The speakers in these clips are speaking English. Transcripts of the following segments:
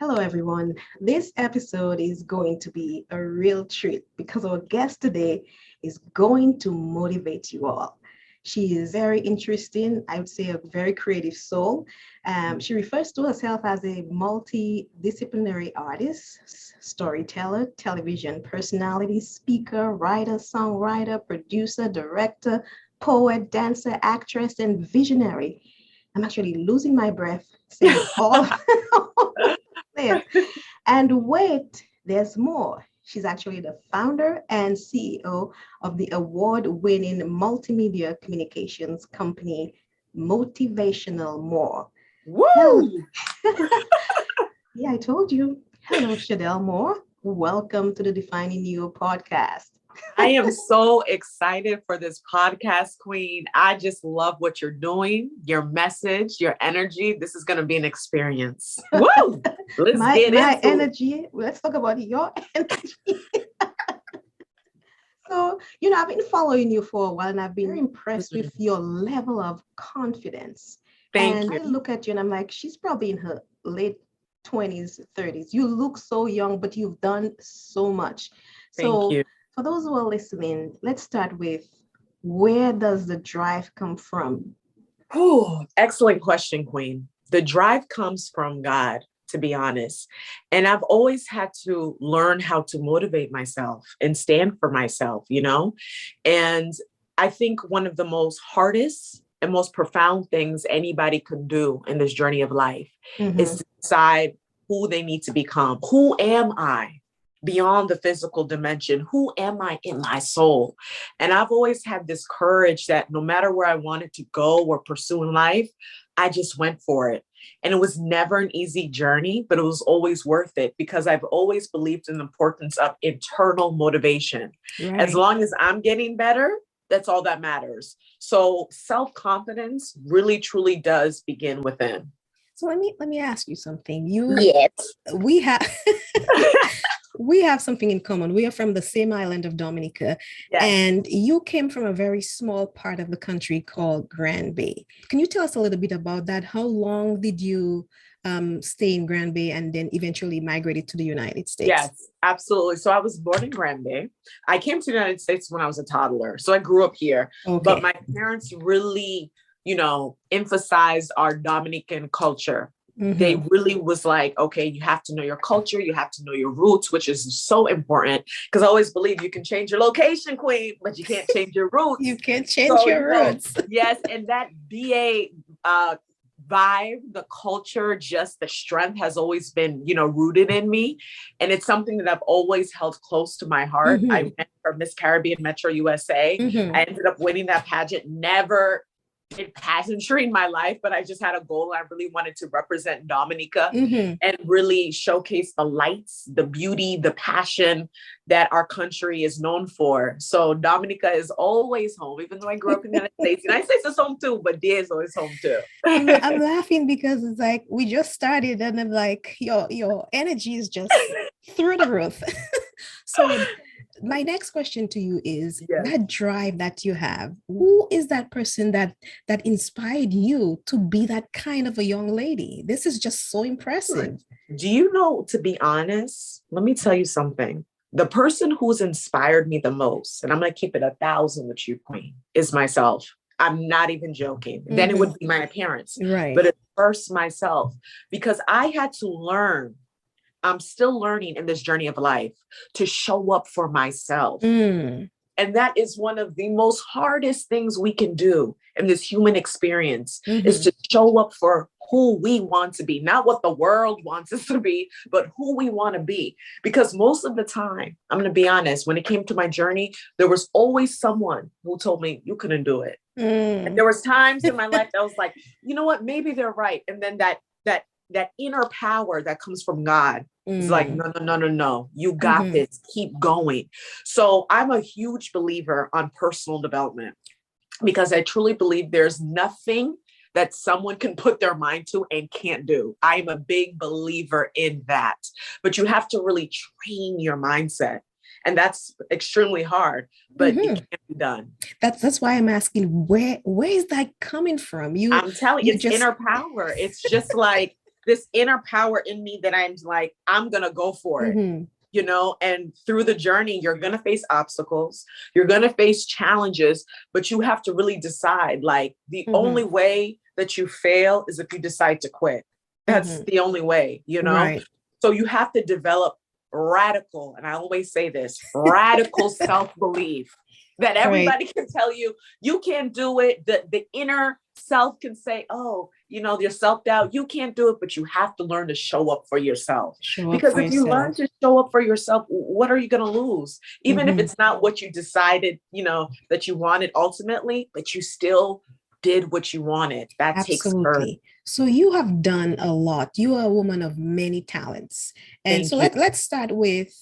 Hello, everyone. This episode is going to be a real treat because our guest today is going to motivate you all. She is very interesting, I would say a very creative soul. She refers to herself as a multidisciplinary artist, storyteller, television personality, speaker, writer, songwriter, producer, director, poet, dancer, actress, and visionary. I'm actually losing my breath saying all it. And wait, there's more. She's actually the founder and CEO of the award-winning multimedia communications company, Motivational Moore. Hello. Woo! Yeah, I told you. Hello, Chardelle Moore. Welcome to the Defining You podcast. I am so excited for this podcast, Queen. I just love what you're doing, your message, your energy. This is going to be an experience. Woo! Let's get my into energy. Let's talk about your energy. So, I've been following you for a while and I've been very impressed with your level of confidence. Thank And you. I look at you and I'm like, she's probably in her late 20s, 30s. You look so young, but you've done so much. Thank So, you. for those who are listening, let's start with where does the drive come from? Oh, excellent question, Queen. The drive comes from God, to be honest. And I've always had to learn how to motivate myself and stand for myself, And I think one of the most hardest and most profound things anybody can do in this journey of life is to decide who they need to become. Who am I? Beyond the physical dimension, who am I in my soul? And I've always had this courage that no matter where I wanted to go or pursue in life, I just went for it. And it was never an easy journey, but it was always worth it because I've always believed in the importance of internal motivation. Right. As long as I'm getting better, that's all that matters. So self-confidence really, truly does begin within. So let me ask you something. Yes. We have we have something in common. We are from the same island of Dominica, Yes. and you came from a very small part of the country called Grand Bay. Can you tell us a little bit about that? How long did you stay in Grand Bay and then eventually migrated to the United States? Yes, absolutely. So I was born in Grand Bay. I came to the United States when I was a toddler. So I grew up here, but my parents really, emphasized our Dominican culture. They really was like, okay, you have to know your culture. You have to know your roots, which is so important. Because I always believe you can change your location, Queen, but you can't change your roots. You can't change your roots. Yes. And that BA vibe, the culture, just the strength has always been, rooted in me. And it's something that I've always held close to my heart. I went for Miss Caribbean Metro USA. I ended up winning that pageant. Never did pageantry in my life, but I just had a goal. I really wanted to represent Dominica and really showcase the lights, the beauty, the passion that our country is known for. So Dominica is always home, even though I grew up in the United States. The United States is home too, but Dia is always home too. I'm laughing because it's like we just started and I'm like, your energy is just through the roof. So my next question to you is that drive that you have, who is that person that inspired you to be that kind of a young lady? This is just so impressive. Do you know, to be honest, let me tell you something. The person who's inspired me the most, and I'm going to keep it 1,000 with you, Queen, is myself. I'm not even joking. Then it would be my parents. Right. But it's first myself, because I had to learn. I'm still learning in this journey of life to show up for myself. And that is one of the most hardest things we can do in this human experience is to show up for who we want to be, not what the world wants us to be, but who we want to be. Because most of the time, I'm going to be honest, when it came to my journey, there was always someone who told me you couldn't do it. And there was times in my life that I was like, you know what, maybe they're right. And then that inner power that comes from God is like, no, you got this, keep going. So I'm a huge believer on personal development because I truly believe there's nothing that someone can put their mind to and can't do. I'm a big believer in that, but you have to really train your mindset. And that's extremely hard, but it can be done. That's why I'm asking, where is that coming from? I'm telling you, it's inner power. It's just like, this inner power in me that I'm like, I'm going to go for it. Mm-hmm. And through the journey, you're going to face obstacles, you're going to face challenges, but you have to really decide, like, the only way that you fail is if you decide to quit. That's the only way, Right. So you have to develop radical, and I always say this, radical self-belief that everybody can tell you, you can't do it. The inner self can say, oh, your self-doubt, you can't do it, but you have to learn to show up for yourself. Because if you learn to show up for yourself, what are you going to lose? Even if it's not what you decided, that you wanted ultimately, but you still did what you wanted. That takes courage. So you have done a lot. You are a woman of many talents. And let's start with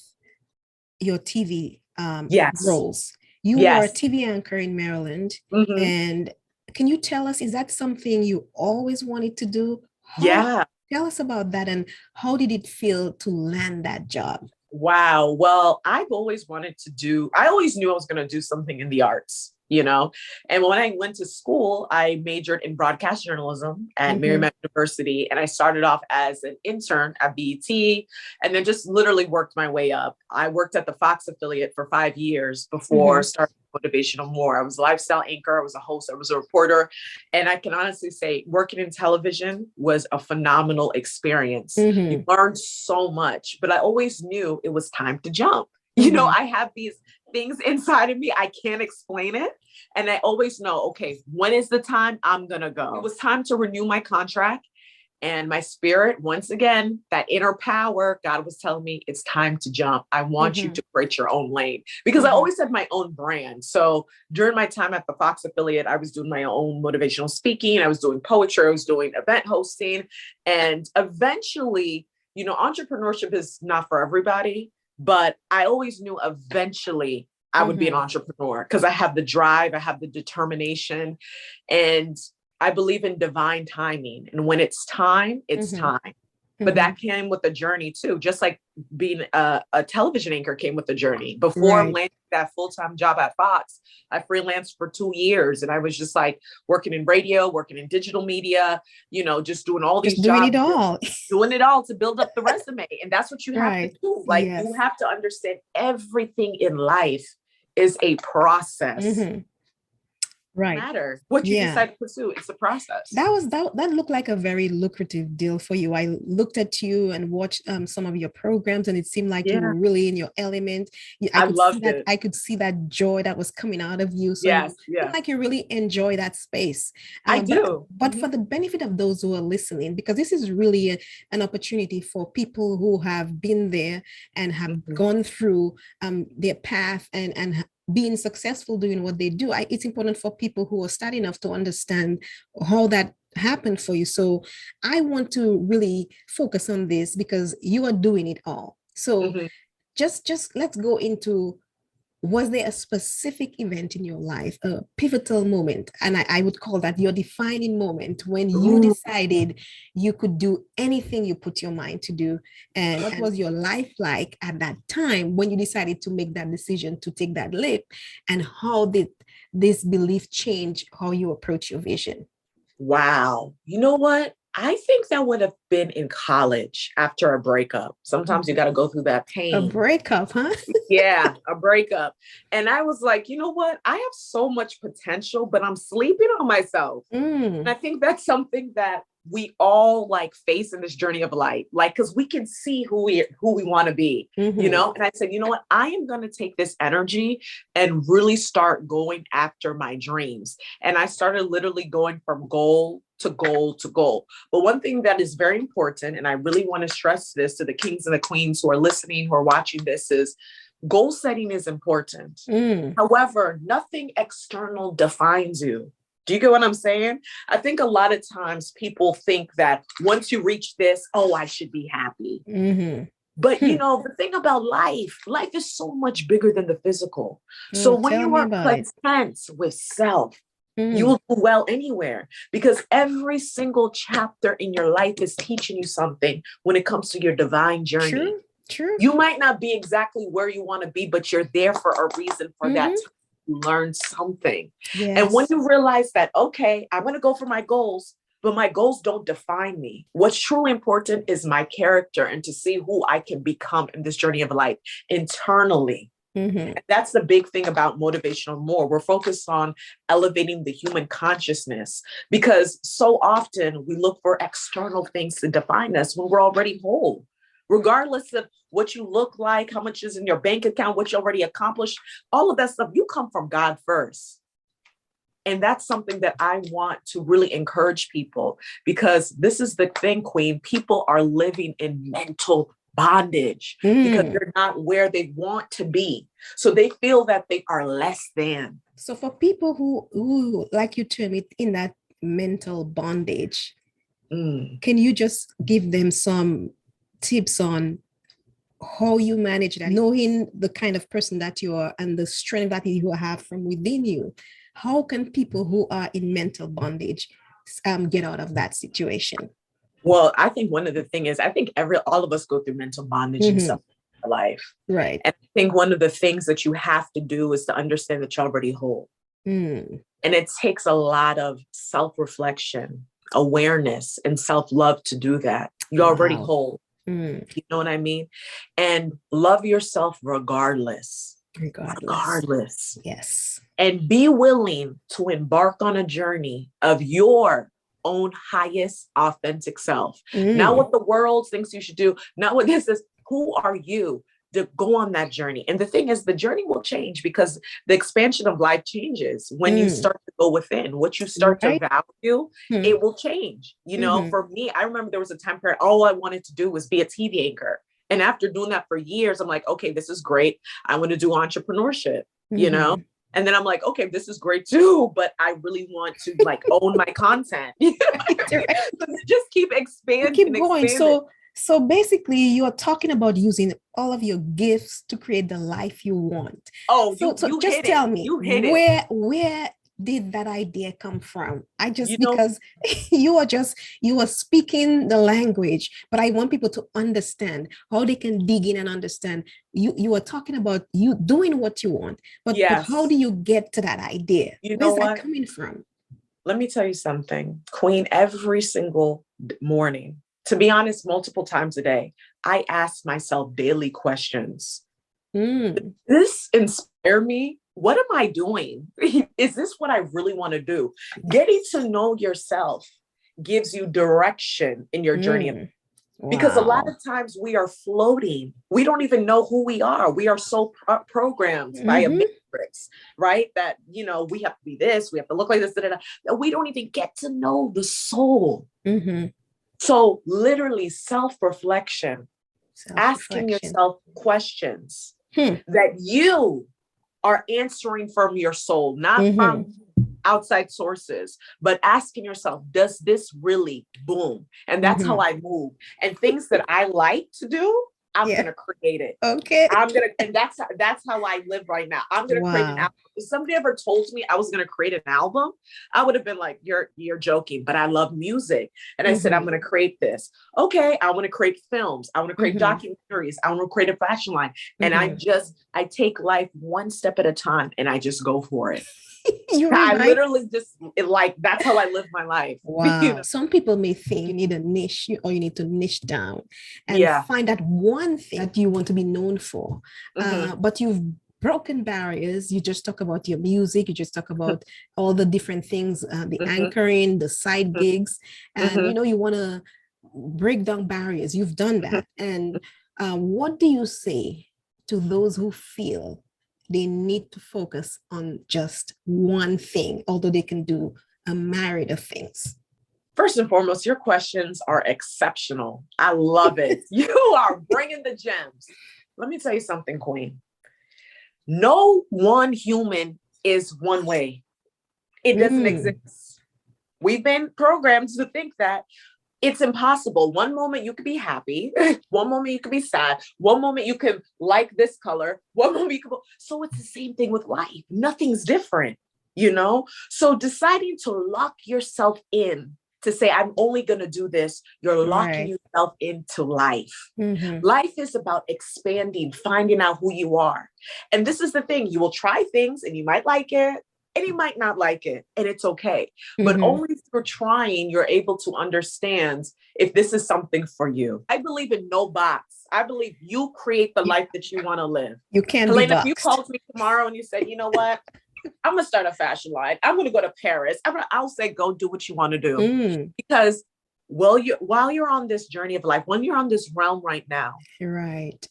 your TV roles. You were a TV anchor in Maryland. And can you tell us, is that something you always wanted to do? Tell us about that, and how did it feel to land that job? Wow. Well, I always knew I was going to do something in the arts, and when I went to school, I majored in broadcast journalism at Marymount University. And I started off as an intern at BET and then just literally worked my way up. I worked at the Fox affiliate for 5 years before starting Motivational Moore. I was a lifestyle anchor. I was a host. I was a reporter. And I can honestly say working in television was a phenomenal experience. You learned so much, but I always knew it was time to jump. I have these things inside of me. I can't explain it. And I always know, okay, when is the time I'm going to go? It was time to renew my contract. And my spirit, once again, that inner power, God was telling me, it's time to jump. I want you to create your own lane, because I always had my own brand. So during my time at the Fox affiliate, I was doing my own motivational speaking. I was doing poetry. I was doing event hosting. And eventually, entrepreneurship is not for everybody, but I always knew eventually I would be an entrepreneur, because I have the drive, I have the determination, and I believe in divine timing. And when it's time, it's time. But that came with a journey too, just like being a television anchor came with a journey. Before landing that full-time job at Fox, I freelanced for 2 years, and I was just like working in radio, working in digital media, just doing all these jobs, doing it all to build up the resume. And that's what you have to do. Like you have to understand everything in life is a process. Matter what you decide to pursue. It's a process. That looked like a very lucrative deal for you. I looked at you and watched some of your programs, and it seemed like you were really in your element. I loved it. I could see that joy that was coming out of you. So it seemed like you really enjoy that space. I do. But for the benefit of those who are listening, because this is really an opportunity for people who have been there and have gone through their path and being successful doing what they do. It's important for people who are starting off to understand how that happened for you. So I want to really focus on this because you are doing it all. So just let's go into, was there a specific event in your life, a pivotal moment? And I would call that your defining moment, when you decided you could do anything you put your mind to do. And what was your life like at that time when you decided to make that decision to take that leap? And how did this belief change how you approach your vision? Wow. You know what? I think that would have been in college after a breakup. Sometimes you got to go through that pain. A breakup, huh? Yeah, a breakup. And I was like, you know what? I have so much potential, but I'm sleeping on myself. And I think that's something that we all face in this journey of life, because we can see who we want to be, And I said, you know what? I am going to take this energy and really start going after my dreams. And I started literally going from goal to goal to goal. But one thing that is very important, and I really want to stress this to the kings and the queens who are listening, who are watching this, is goal setting is important. However, nothing external defines you. Do you get what I'm saying? I think a lot of times people think that once you reach this, I should be happy. But the thing about life is so much bigger than the physical. So when you are content with self, you will do well anywhere, because every single chapter in your life is teaching you something when it comes to your divine journey. True. You might not be exactly where you want to be, but you're there for a reason for that. Learn something. And when you realize that, okay, I'm going to go for my goals, but my goals don't define me. What's truly important is my character and to see who I can become in this journey of life internally. And that's the big thing about Motivational More. We're focused on elevating the human consciousness, because so often we look for external things to define us when we're already whole. Regardless of what you look like, how much is in your bank account, what you already accomplished, all of that stuff, you come from God first. And that's something that I want to really encourage people, because this is the thing, Queen. People are living in mental bondage because they're not where they want to be. So they feel that they are less than. So for people who like you term it, in that mental bondage, can you just give them some tips on how you manage that, knowing the kind of person that you are and the strength that you have from within you? How can people who are in mental bondage get out of that situation? Well, I think one of the things is, I think all of us go through mental bondage in some life. Right. And I think one of the things that you have to do is to understand that you're already whole. And it takes a lot of self-reflection, awareness, and self-love to do that. You're already whole. You know what I mean? And love yourself regardless. Regardless. Yes. And be willing to embark on a journey of your own highest authentic self. Not what the world thinks you should do, not what this is. Who are you to go on that journey? And the thing is, the journey will change because the expansion of life changes when you start to go within. What you start to value, it will change. You know, for me, I remember there was a time period, all I wanted to do was be a TV anchor. And after doing that for years, I'm like, okay, this is great. I want to do entrepreneurship, you know? And then I'm like, okay, this is great too, but I really want to like own my content. So just keep expanding. Keep going. So basically, you are talking about using all of your gifts to create the life you want. Oh, so just tell me, where did that idea come from? Because you are speaking the language, but I want people to understand how they can dig in and understand. You are talking about you doing what you want, but how do you get to that idea? Where's that coming from? Let me tell you something, Queen. Every single morning, to be honest, multiple times a day, I ask myself daily questions. Does this inspire me? What am I doing? Is this what I really want to do? Getting to know yourself gives you direction in your journey. Because a lot of times we are floating. We don't even know who we are. We are so programmed by a matrix, right? That, you know, we have to be this, we have to look like this, that we don't even get to know the soul. So literally self-reflection, asking yourself questions that you are answering from your soul, not from outside sources, but asking yourself, does this really boom? And that's how I move. And things that I like to do, I'm going to create it. Okay. And that's how I live right now. I'm going to create an album. If somebody ever told me I was going to create an album, I would have been like, you're joking, but I love music. And I said, I'm going to create this. Okay. I want to create films. I want to create documentaries. I want to create a fashion line. And I take life one step at a time and I just go for it. I literally just that's how I live my life. Wow. You know? Some people may think you need a niche or you need to niche down and find that one thing that you want to be known for. But you've broken barriers. You just talk about your music. You just talk about all the different things, the anchoring, the side gigs, and you want to break down barriers. You've done that. And what do you say to those who feel they need to focus on just one thing, although they can do a myriad of things? First and foremost, your questions are exceptional. I love it. You are bringing the gems. Let me tell you something, Queen. No one human is one way. It doesn't exist. We've been programmed to think that it's impossible. One moment you could be happy. One moment you could be sad. One moment you can like this color. One moment you could. So it's the same thing with life. Nothing's different, you know? So deciding to lock yourself in to say, I'm only going to do this, you're locking yourself into life. Life is about expanding, finding out who you are. And this is the thing. You will try things and you might like it. and he might not like it, and it's okay. But Mm-hmm. only through trying, you're able to understand if this is something for you. I believe in no box. I believe you create the life that you want to live. You can't be Helena, if you boxed. called me tomorrow and you said, you know what, I'm going to start a fashion line. I'm going to go to Paris. I'll say, go do what you want to do. Because while you're on this journey of life, when you're on this realm right now, Right.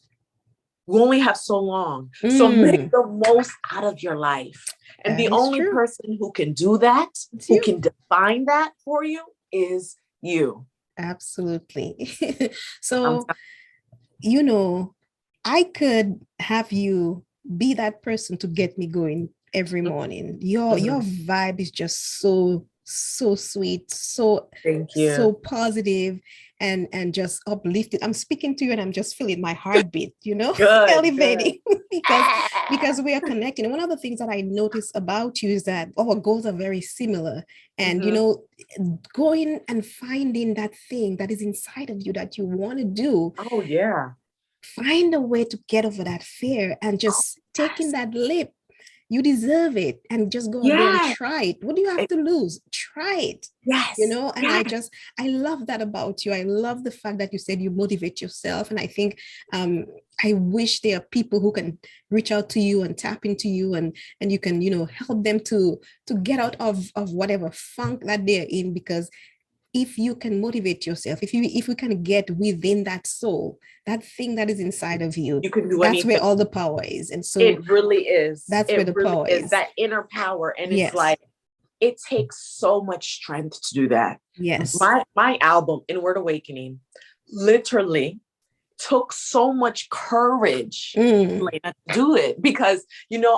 we only have so long. So make the most out of your life. And That the is only true. person who can do that, It's who you. can define that for you, is you. Absolutely. I'm So, you know, I could have you be that person to get me going every morning. Your vibe is just so sweet, Thank you. so positive, and just uplifted. I'm speaking to you and I'm just feeling my heartbeat, Good, elevating because we are connecting. And one of the things that I notice about you is that our goals are very similar. And going and finding that thing that is inside of you that you want to do. Oh yeah. Find a way to get over that fear and just taking that leap. You deserve it, and just go out there and try it. What do you have to lose? Try it. Yes. And I love that about you. I love the fact that you said you motivate yourself. And I think I wish there are people who can reach out to you and tap into you, and you can, help them to get out of whatever funk that they're in. Because if you can motivate yourself, if we can get within that soul, that thing that is inside of you, you can do that's anything. where all the power is. And so it really is. That's where the power is. That inner power. And it's like, it takes so much strength to do that. Yes. My album, Inward Awakening, literally took so much courage to do it, because,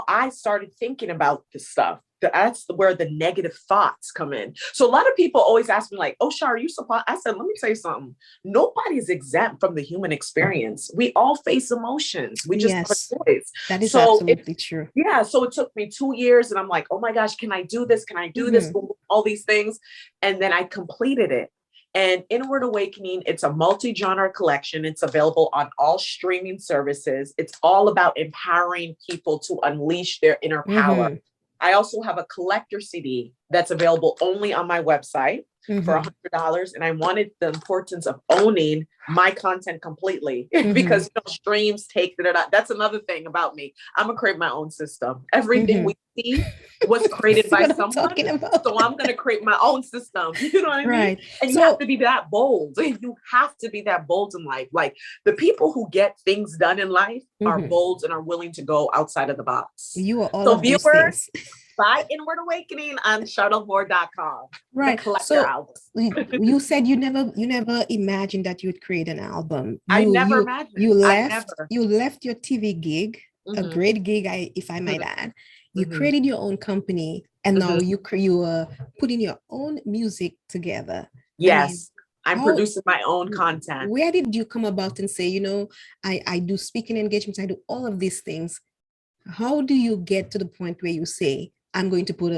I started thinking about this stuff. That's where the negative thoughts come in. So a lot of people always ask me like, oh, Char, are you surprised? I said, let me tell you something. Nobody's exempt from the human experience. We all face emotions. We just have a choice. That is absolutely true. Yeah. So it took me 2 years and I'm like, oh my gosh, can I do this? Can I do this? All these things. And then I completed it. And Inward Awakening, it's a multi-genre collection. It's available on all streaming services. It's all about empowering people to unleash their inner power. I also have a collector CD that's available only on my website for $100. And I wanted the importance of owning my content completely because streams take that. That's another thing about me. I'm going to create my own system. Everything we see was created by someone. So I'm going to create my own system. You know what I mean? And you have to be that bold. You have to be that bold in life. Like the people who get things done in life are bold and are willing to go outside of the box. You are all of those things. Buy Inward Awakening on ChardellMoore.com. Right. So you said you never imagined that you would create an album. I never imagined. You left your TV gig, a great gig, if I might add. You created your own company, and now you are putting your own music together. Yes. I'm producing my own content. Where did you come about and say, I do speaking engagements, I do all of these things? How do you get to the point where you say, I'm going to put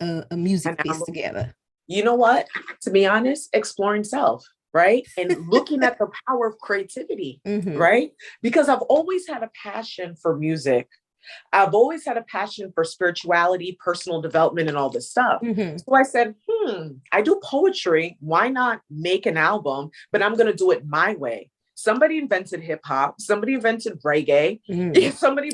a music piece together? You know what? To be honest, exploring self, right? And looking at the power of creativity, right? Because I've always had a passion for music. I've always had a passion for spirituality, personal development, and all this stuff. So I said, I do poetry. Why not make an album? But I'm going to do it my way. Somebody invented hip hop. Somebody invented reggae.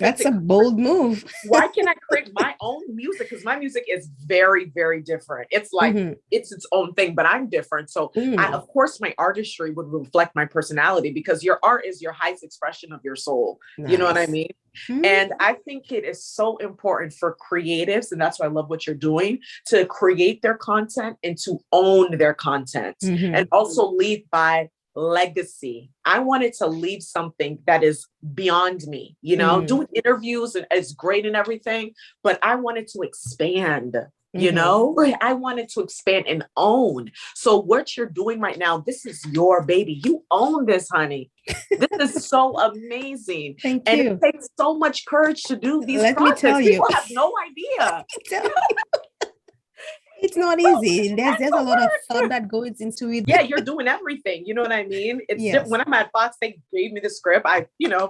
That's a bold move. Why can't I create my own music? Because my music is very, very different. It's like it's its own thing, but I'm different. So of course, my artistry would reflect my personality, because your art is your highest expression of your soul. Nice. You know what I mean? And I think it is so important for creatives, and that's why I love what you're doing, to create their content and to own their content, and also lead by legacy. I wanted to leave something that is beyond me, doing interviews is great and everything, but I wanted to expand, I wanted to expand and own. So what you're doing right now, this is your baby. You own this, honey. This is so amazing. Thank you. And it takes so much courage to do these projects. Me tell you. People have no idea. It's not easy. There's a lot of thought that goes into it. Yeah, you're doing everything. You know what I mean? It's when I'm at Fox, they gave me the script. I,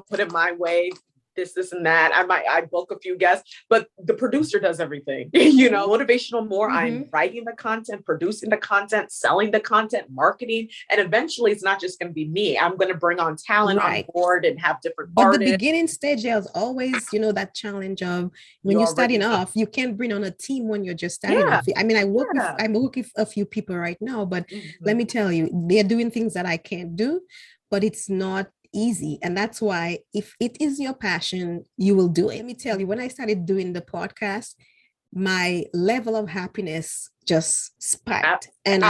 put it my way, this and that. I book a few guests, but the producer does everything. Motivational More. I'm writing the content, producing the content, selling the content, marketing. And eventually it's not just going to be me. I'm going to bring on talent on board and have different artists. But the beginning stage, there's always, that challenge of when you're starting off, you can't bring on a team when you're just starting off. I mean, I work with a few people right now, but let me tell you, they're doing things that I can't do, but it's not easy. And that's why if it is your passion, you will do it. Let me tell you, when I started doing the podcast, my level of happiness just spiked. And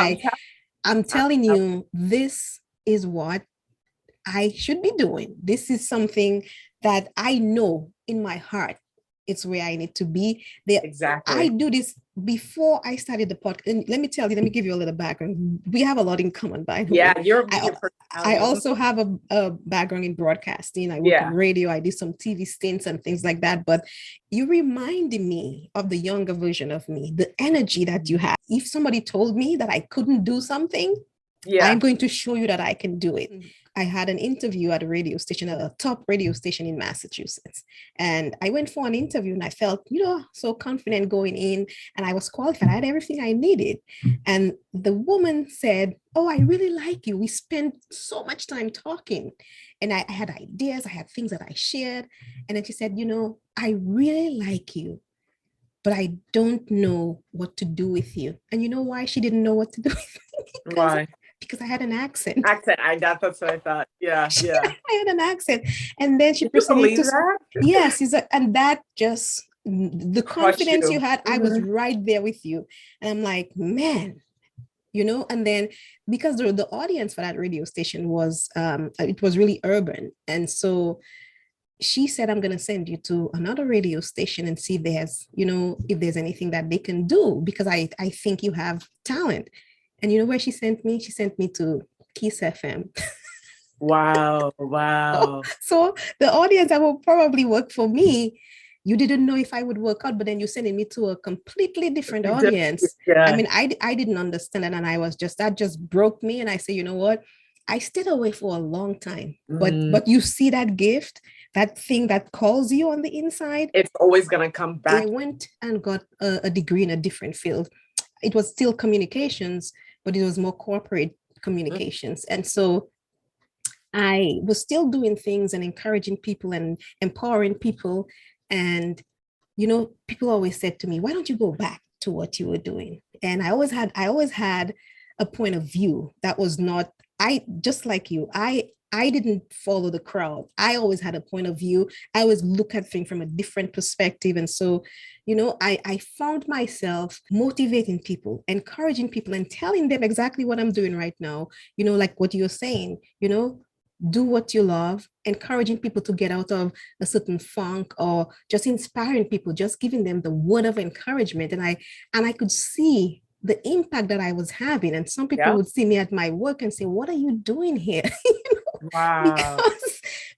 I'm telling you, this is what I should be doing. This is something that I know in my heart. It's where I need to be. Exactly. I do this before I started the podcast. And let me tell you, let me give you a little background. We have a lot in common, by the way. I also have a background in broadcasting. I work in radio. I did some TV stints and things like that. But you reminded me of the younger version of me, the energy that you have. If somebody told me that I couldn't do something, I'm going to show you that I can do it. I had an interview at a radio station, a top radio station in Massachusetts. And I went for an interview and I felt, so confident going in, and I was qualified. I had everything I needed. And the woman said, "Oh, I really like you. We spent so much time talking." And I had ideas. I had things that I shared. And then she said, "I really like you, but I don't know what to do with you." And you know why she didn't know what to do with me? Why? Because I had an accent. That's what I thought. Yeah. I had an accent. And then she proceeded to that? Yes, and that just, the confidence you had, I was right there with you. And I'm like, man, and then because the audience for that radio station was, it was really urban. And so she said, "I'm going to send you to another radio station and see if there's anything that they can do, because I think you have talent." And you know where she sent me? She sent me to Kiss FM. Wow. So the audience that will probably work for me, you didn't know if I would work out, but then you're sending me to a completely different audience. Yeah. I mean, I didn't understand it. And that just broke me. And I say, you know what? I stayed away for a long time, but you see that gift, that thing that calls you on the inside. It's always going to come back. I went and got a degree in a different field. It was still communications, but it was more corporate communications. And so I was still doing things and encouraging people and empowering people. And, people always said to me, "Why don't you go back to what you were doing?" And I always had a point of view that was not, just like you, I didn't follow the crowd. I always had a point of view. I always look at things from a different perspective. And so, I found myself motivating people, encouraging people, and telling them exactly what I'm doing right now. Like what you're saying, do what you love, encouraging people to get out of a certain funk, or just inspiring people, just giving them the word of encouragement. And I could see the impact that I was having. And some people would see me at my work and say, "What are you doing here?" Wow.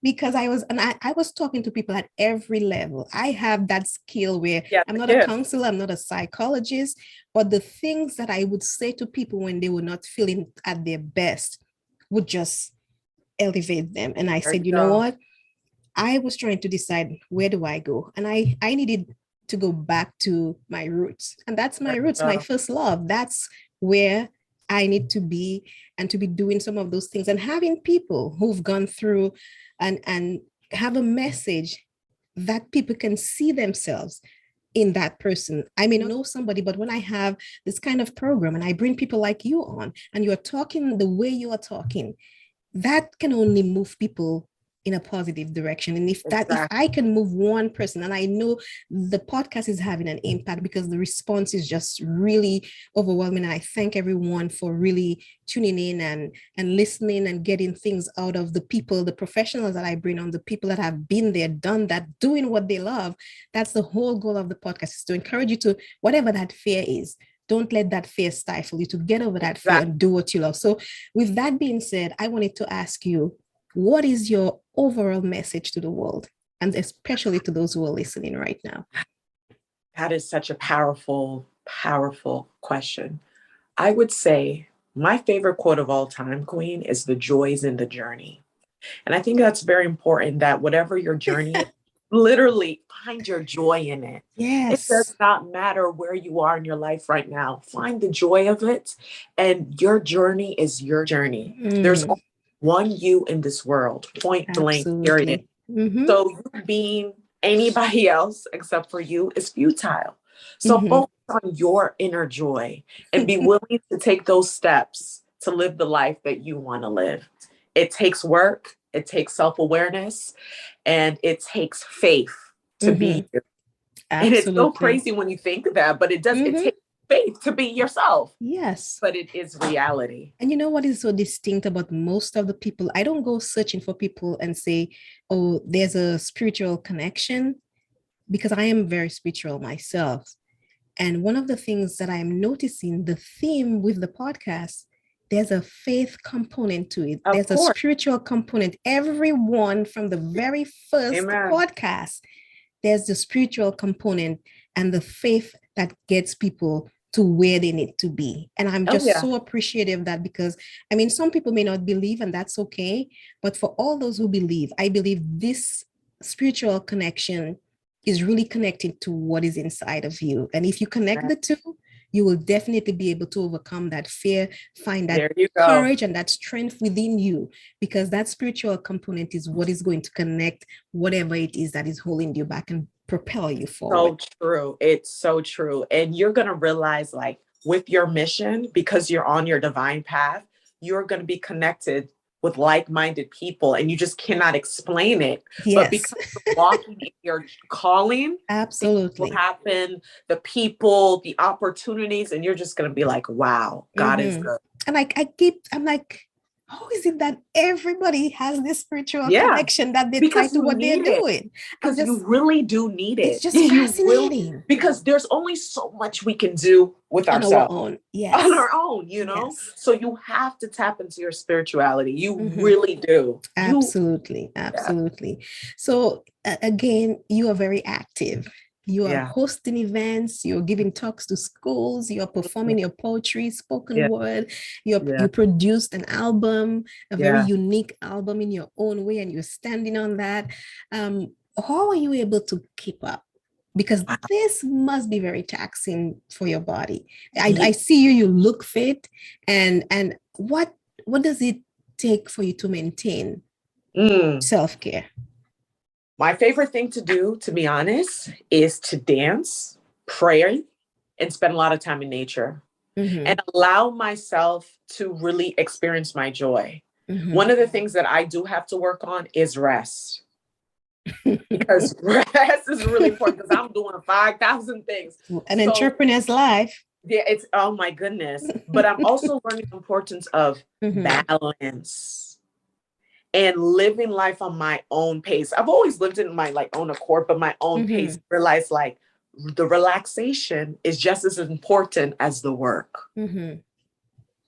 because I was talking to people at every level. I have that skill where I'm not a counselor, I'm not a psychologist, but the things that I would say to people when they were not feeling at their best would just elevate them. And I said, you know what? I was trying to decide, where do I go? And I needed to go back to my roots. And that's my roots, my first love. That's where I need to be, and to be doing some of those things and having people who've gone through and have a message that people can see themselves in that person. I may not know somebody, but when I have this kind of program and I bring people like you on, and you're talking the way you are talking, that can only move people in a positive direction. And if I can move one person, and I know the podcast is having an impact because the response is just really overwhelming. And I thank everyone for really tuning in and listening and getting things out of the people, the professionals that I bring on, the people that have been there, done that, doing what they love. That's the whole goal of the podcast, is to encourage you to, whatever that fear is, don't let that fear stifle you, to get over that fear and do what you love. So with that being said, I wanted to ask you, what is your overall message to the world, and especially to those who are listening right now? That is such a powerful, powerful question. I would say my favorite quote of all time, Queen, is "The joy is in the journey." And I think that's very important, that whatever your journey is, Literally find your joy in it. It does Yes. not matter where you are in your life right now. Find the joy of it. And your journey is your journey. There's Mm, only one you in this world, point blank, period. absolutely. Mm-hmm. So you being anybody else except for you is futile. So Mm-hmm. focus on your inner joy and be willing to take those steps to live the life that you want to live. It takes work, it takes self-awareness, and it takes faith to Mm-hmm. be you. And it's so Absolutely. crazy when you think that, but it Mm-hmm. takes faith to be yourself. Yes. But it is reality. And you know what is so distinct about most of the people? I don't go searching for people and say, oh, there's a spiritual connection, because I am very spiritual myself. And one of the things that I'm noticing, the theme with the podcast, there's a faith component to it. Of There's a course. spiritual component. Everyone from the very first Amen. podcast, there's the spiritual component and the faith that gets people to where they need to be. And I'm Oh just yeah. so appreciative of that, because I mean, some people may not believe, and that's okay. But for all those who believe, I believe this spiritual connection is really connected to what is inside of you. And if you connect the two, you will definitely be able to overcome that fear, find that There you go. courage and that strength within you, because that spiritual component is what is going to connect whatever it is that is holding you back and propel you forward. So true. It's so true. And you're going to realize, like, with your mission, because you're on your divine path, you're going to be connected with like-minded people, and you just cannot explain it. But Yes, because you're walking in your calling, things will absolutely. happen, the people, the opportunities, and you're just going to be like, wow, God is Mm-hmm. good. And I'm like, how is it that everybody has this spiritual Yeah, connection that they tie because to you what they're need it. doing? I'm Because just, you really do need it's it. just You will, fascinating. because there's only so much we can do with On our ourselves own. on Yes. our own, Yes. So you have to tap into your spirituality. You Mm-hmm. really do. Absolutely. Yeah, Absolutely. So, again, you are very active. You are yeah, hosting events, you're giving talks to schools, you're performing your poetry, spoken yeah, word, yeah, you produced an album, a very yeah. unique album in your own way, and you're standing on that. How are you able to keep up? Because Wow. this must be very taxing for your body. I Ye- see you, you look fit, and what does it take for you to maintain Mm. self-care? My favorite thing to do, to be honest, is to dance, pray, and spend a lot of time in nature Mm-hmm. and allow myself to really experience my joy. Mm-hmm. One of the things that I do have to work on is rest, because rest is really important because I'm doing 5,000 things. An So entrepreneur's life. yeah, it's, oh my goodness. But I'm also learning the importance of Mm-hmm. balance and living life on my own pace. I've always lived in my like own accord, but my own Mm-hmm. pace. Realize like the relaxation is just as important as the work. Mm-hmm.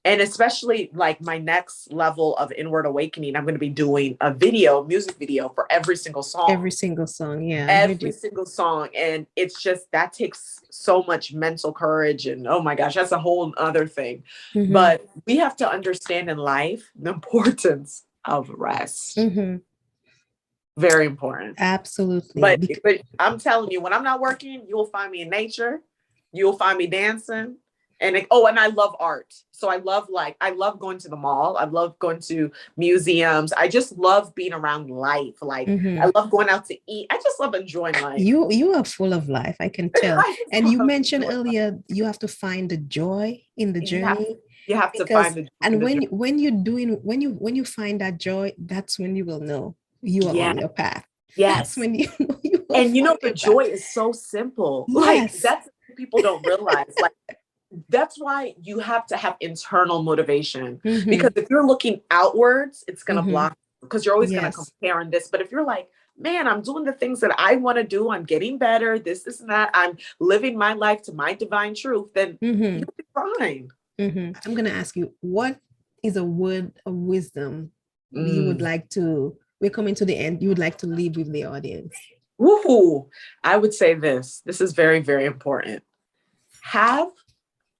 And especially like my next level of inward awakening, I'm going to be doing a video, music video for every single Every song. single song. Yeah, I heard Every you. single song. And it's just that takes so much mental courage. And oh my gosh, that's a whole other thing. Mm-hmm. But we have to understand in life the importance of rest. Mm-hmm. Very important. Absolutely. But I'm telling you, when I'm not working, you'll find me in nature. You'll find me dancing. And I love art. So I love going to the mall. I love going to museums. I just love being around life. Like Mm-hmm. I love going out to eat. I just love enjoying life. You are full of life, I can tell. I just And you love mentioned enjoying life. earlier you have to find the joy in the You have journey, you have to because find the joy in and the journey. when you're doing when you find that joy, that's when you will know you are Yeah. on your path. That's Yes. when you know you have And found the your path. joy is so simple. Like Yes. that's what people don't realize. Like that's why you have to have internal motivation. Because Mm-hmm. if you're looking outwards, it's going to Mm-hmm. block you because you're always going to Yes. compare on this. But if you're like, man, I'm doing the things that I want to do, I'm getting better, this, and that, I'm living my life to my divine truth, then Mm-hmm. you'll be fine. Mm-hmm. I'm gonna ask you, what is a word of wisdom you would Mm. like to, we're coming to the end, you would like to leave with the audience? Woohoo. I would say this. This is very, very important. Have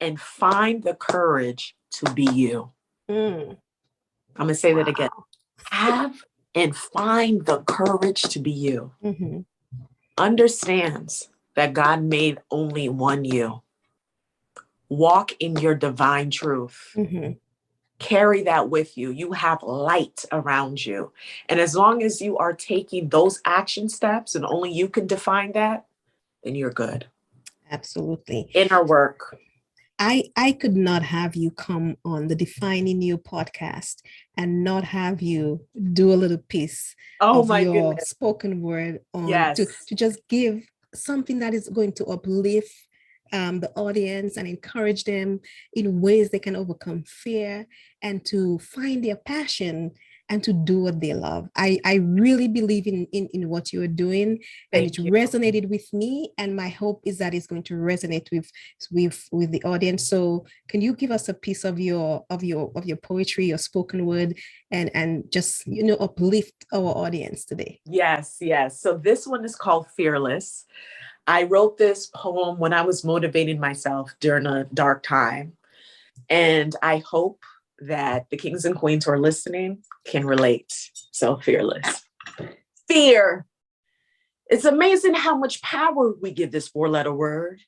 and find the courage to be you. Mm. I'm going to say that again. Wow. Have and find the courage to be you. Mm-hmm. understands that God made only one you. Walk in your divine truth. Mm-hmm. Carry that with you. You have light around you. And as long as you are taking those action steps and only you can define that, then you're good. Absolutely. Inner work. I could not have you come on the Defining You podcast and not have you do a little piece of My your goodness. spoken word on Yes. to just give something that is going to uplift the audience and encourage them in ways they can overcome fear and to find their passion and to do what they love. I really believe in what you're doing, and it Thank you. resonated with me. And my hope is that it's going to resonate with the audience. So can you give us a piece of your poetry, your spoken word, and just uplift our audience today? Yes. So this one is called Fearless. I wrote this poem when I was motivating myself during a dark time. And I hope that the kings and queens who are listening can relate. So fearless. Fear. It's amazing how much power we give this 4-letter word,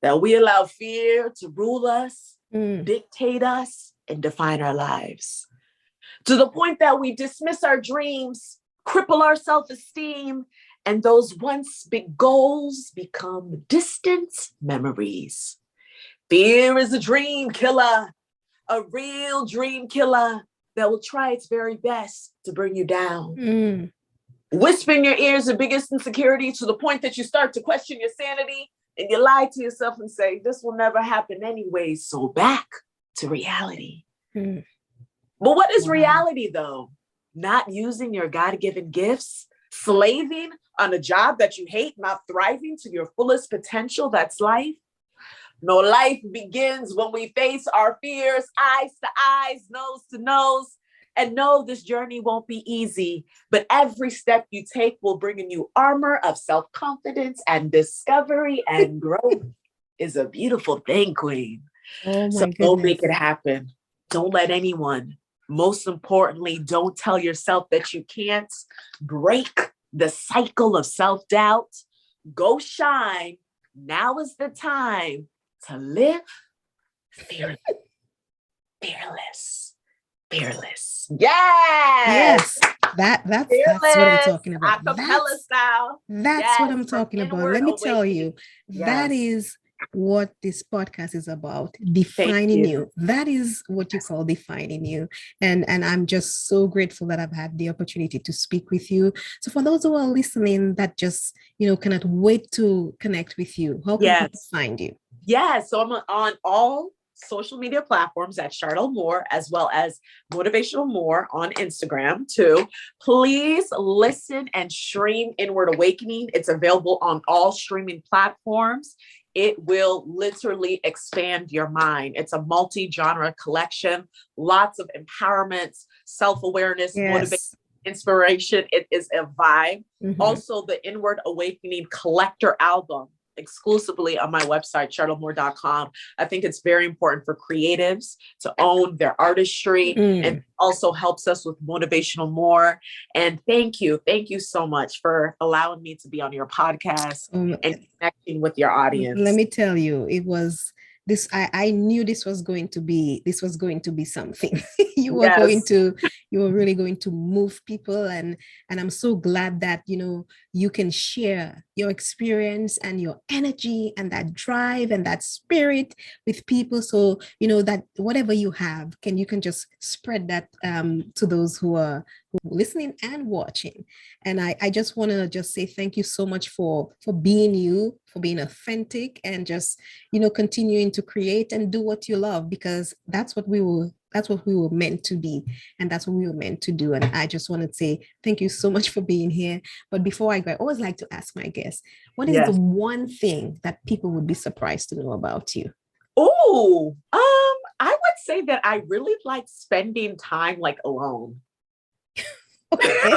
that we allow fear to rule us, dictate us, and define our lives. To the point that we dismiss our dreams, cripple our self-esteem, and those once big goals become distant memories. Fear is a dream killer, a real dream killer that will try its very best to bring you down. Whisper in your ears the biggest insecurity to the point that you start to question your sanity and you lie to yourself and say, this will never happen anyway. So back to reality. But what is reality though? Not using your God-given gifts, slaving on a job that you hate, not thriving to your fullest potential. That's life. No, life begins when we face our fears, eyes to eyes, nose to nose. And no, this journey won't be easy, but every step you take will bring a new armor of self-confidence and discovery, and growth is a beautiful thing, Queen. Oh So my don't make goodness. it happen. Don't let anyone, most importantly, don't tell yourself that you can't. Break the cycle of self-doubt. Go shine. Now is the time to live fearless. Fearless. Yes, that's what I'm talking about. Acapella style. That's what I'm From talking about. inward Let me tell awakening. you, that is what this podcast is about, defining you. That is what you call defining you. And I'm just so grateful that I've had the opportunity to speak with you. So for those who are listening that just, cannot wait to connect with you, how can people find you? So I'm on all social media platforms at Chardelle Moore, as well as Motivational Moore on Instagram too. Please listen and stream Inward Awakening. It's available on all streaming platforms. It will literally expand your mind. It's a multi-genre collection, lots of empowerment, self-awareness, motivation, inspiration. It is a vibe. Also, the Inward Awakening Collector album, exclusively on my website, ChardelleMoore.com. I think it's very important for creatives to own their artistry, and also helps us with Motivational Moore. And thank you so much for allowing me to be on your podcast and connecting with your audience. Let me tell you, it was this. I knew this was going to be something. You were really going to move people, and I'm so glad that you can share your experience and your energy and that drive and that spirit with people. So that whatever you have, you can just spread that to those who are listening and watching. And I just want to just say thank you so much for being you, for being authentic, and just continuing to create and do what you love, because that's what we were meant to be, and that's what we were meant to do. And I just want to say thank you so much for being here. But before I go, I always like to ask my guests, what is the one thing that people would be surprised to know about you? I would say that I really like spending time alone. Okay.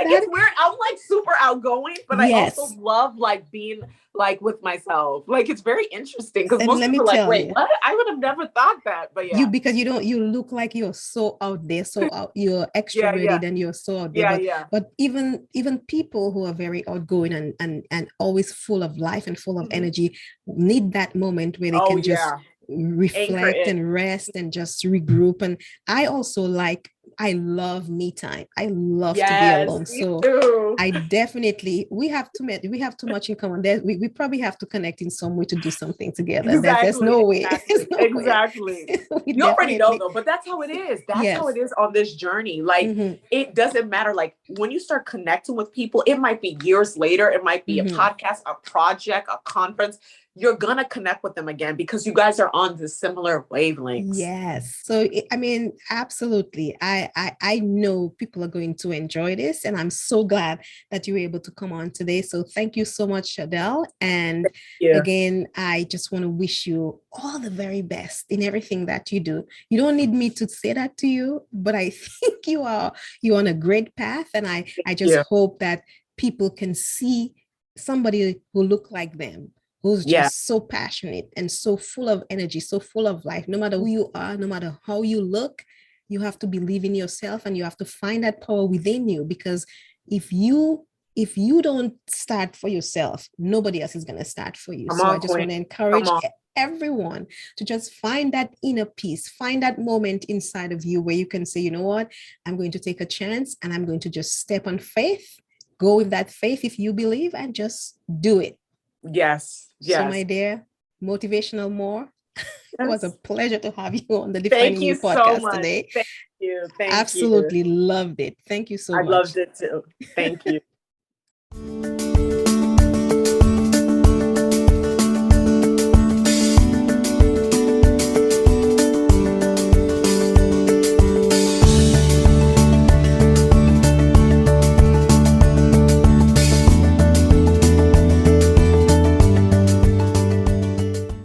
like, that, it's weird. I'm like super outgoing, but I also yes. love like being like with myself. Like, it's very interesting because And most let me people are like, tell wait, you, what? I would have never thought that. But you yeah. because you don't, you look like you're so out there, so out, you're Yeah, yeah. extroverted and you're so out there. Yeah, yeah. But even people who are very outgoing and always full of life and full of Mhm. energy need that moment where they Oh can just yeah. Anchor reflect in. and rest and just regroup. And I also like, I love me time. I love to be Yes, alone. me So too. I definitely, we have too much in common. We probably have to connect in some way to do something together. There's Exactly, no way. There's exactly, no way. exactly. We You already know definitely, though, but that's how it is. That's how yes. it is on this journey. Like, Hmm. it doesn't matter. Like, when you start connecting with people, it might be years later, it might be a Hmm. podcast, a project, a conference. You're gonna connect with them again because you guys are on the similar wavelengths. Yes. So I mean, absolutely. I know people are going to enjoy this, and I'm so glad that you were able to come on today. So thank you so much, Chardelle. And Yeah. again, I just want to wish you all the very best in everything that you do. You don't need me to say that to you, but I think you're on a great path, and I just Yeah. hope that people can see somebody who look like them, who's Yeah. just so passionate and so full of energy, so full of life. No matter who you are, no matter how you look, you have to believe in yourself and you have to find that power within you. Because if you if you don't start for yourself, nobody else is going to start for you. Come So I on, just Queen. want to Come encourage on. everyone to just find that inner peace, find that moment inside of you where you can say, you know what, I'm going to take a chance and I'm going to just step on faith, go with that faith if you believe, and just do it. Yes. So, my Yes. dear, Motivational Moore, it was a Yes. pleasure to have you on the Thank Defining you You so podcast much. today. Thank you. Thank you. Absolutely loved it. Thank you so I loved much. it too. Thank you.